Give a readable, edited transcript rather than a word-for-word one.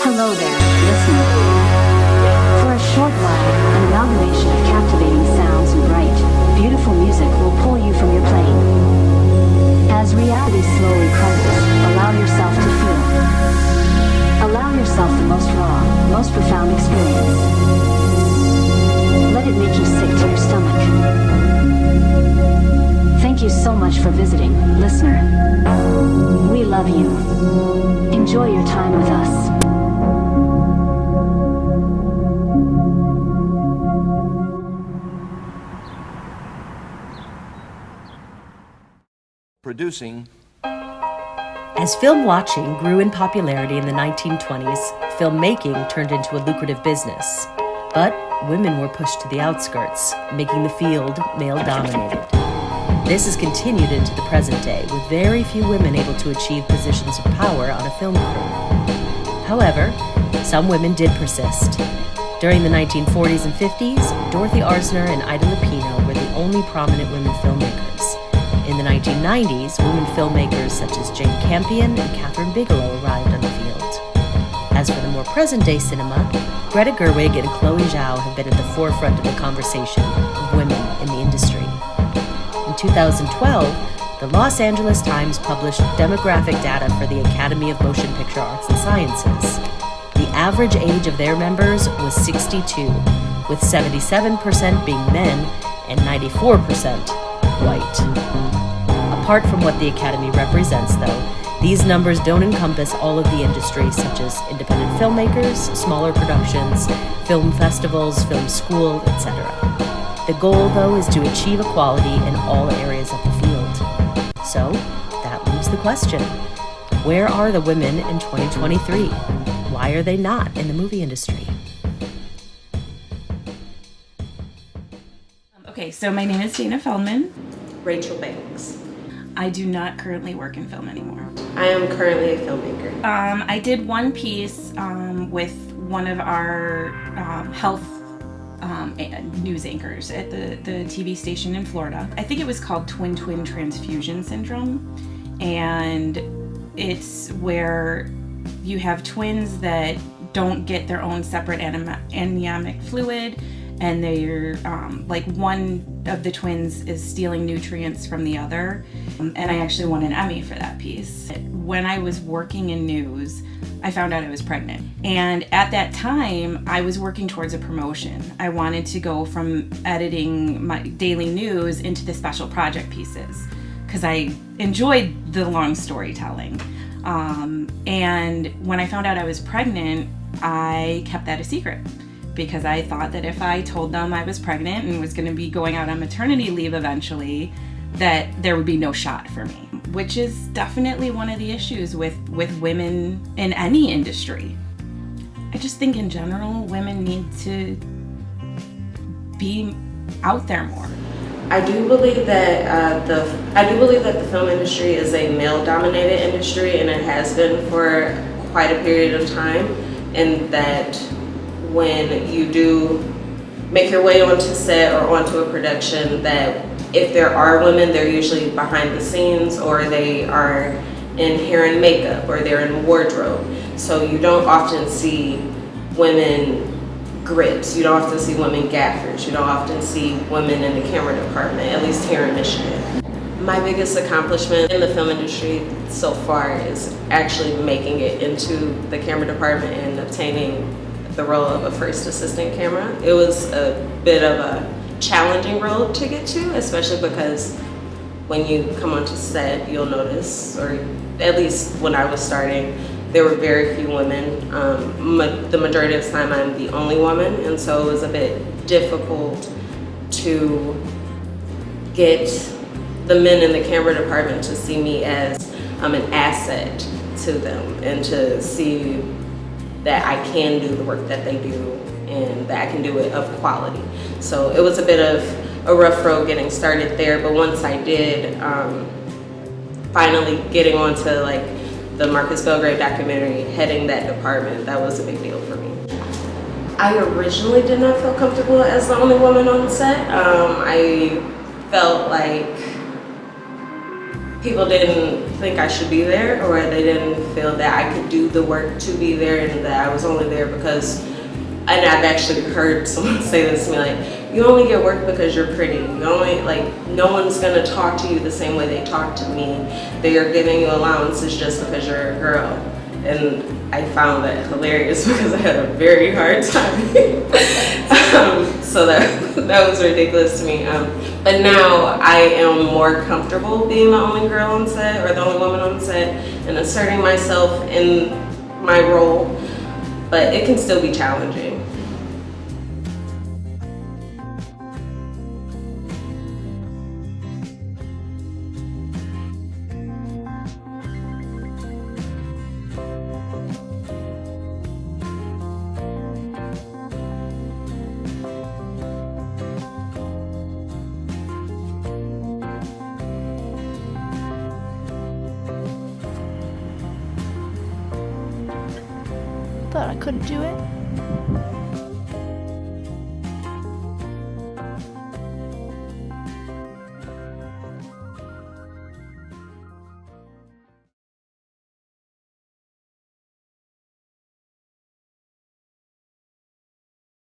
Hello there, listener. For a short while, an amalgamation of captivating sounds and bright, beautiful music will pull you from your plane. As reality slowly crumbles, allow yourself to feel. Allow yourself the most raw, most profound experience. Let it make you sick to your stomach. Thank you so much for visiting, listener. We love you. Enjoy your time with us. Producing. As film watching grew in popularity in the 1920s, filmmaking turned into a lucrative business. But women were pushed to the outskirts, making the field male-dominated. This has continued into the present day, with very few women able to achieve positions of power on a film crew. However, some women did persist. During the 1940s and 50s, Dorothy Arzner and Ida Lupino were the only prominent women filmmakers. In the 1990s, women filmmakers such as Jane Campion and Catherine Bigelow arrived on the field. As for the more present-day cinema, Greta Gerwig and Chloe Zhao have been at the forefront of the conversation of women in the industry. In 2012, the Los Angeles Times published demographic data for the Academy of Motion Picture Arts and Sciences. The average age of their members was 62, with 77% being men and 94% white. Apart from what the Academy represents, though, these numbers don't encompass all of the industry, such as independent filmmakers, smaller productions, film festivals, film school, etc. The goal, though, is to achieve equality in all areas of the field. So, that leaves the question: where are the women in 2023? Why are they not in the movie industry? Okay, so my name is Dana Feldman. Rachel Banks. I do not currently work in film anymore. I am currently a filmmaker. I did one piece with one of our health news anchors at the TV station in Florida. I think it was called Twin Transfusion Syndrome, and it's where you have twins that don't get their own separate amniotic fluid, and they're like one of the twins is stealing nutrients from the other. And I actually won an Emmy for that piece. When I was working in news, I found out I was pregnant. And at that time, I was working towards a promotion. I wanted to go from editing my daily news into the special project pieces, because I enjoyed the long storytelling. And when I found out I was pregnant, I kept that a secret, because I thought that if I told them I was pregnant and was going to be going out on maternity leave eventually, that there would be no shot for me, which is definitely one of the issues with women in any industry. I just think in general, women need to be out there more. I do believe that the film industry is a male-dominated industry, and it has been for quite a period of time, and that when you do make your way onto set or onto a production, that if there are women, they're usually behind the scenes, or they are in hair and makeup, or they're in wardrobe. So you don't often see women grips, you don't often see women gaffers, you don't often see women in the camera department, at least here in Michigan. My biggest accomplishment in the film industry so far is actually making it into the camera department and obtaining the role of a first assistant camera. It was a bit of a challenging road to get to, especially because when you come onto set, you'll notice, or at least when I was starting, there were very few women. The majority of the time I'm the only woman, and so it was a bit difficult to get the men in the camera department to see me as an asset to them, and to see that I can do the work that they do and that I can do it of quality. So it was a bit of a rough road getting started there, but once I did, finally getting onto like the Marcus Belgrave documentary, heading that department, that was a big deal for me. I originally did not feel comfortable as the only woman on the set. I felt like people didn't think I should be there, or they didn't feel that I could do the work to be there, and that I was only there because, and I've actually heard someone say this to me, like, you only get work because you're pretty. You only, like, no one's gonna talk to you the same way they talk to me. They are giving you allowances just because you're a girl. And I found that hilarious because I had a very hard time. So that was ridiculous to me. But now I am more comfortable being the only girl on set, or the only woman on set, and asserting myself in my role. But it can still be challenging. Thought I couldn't do it.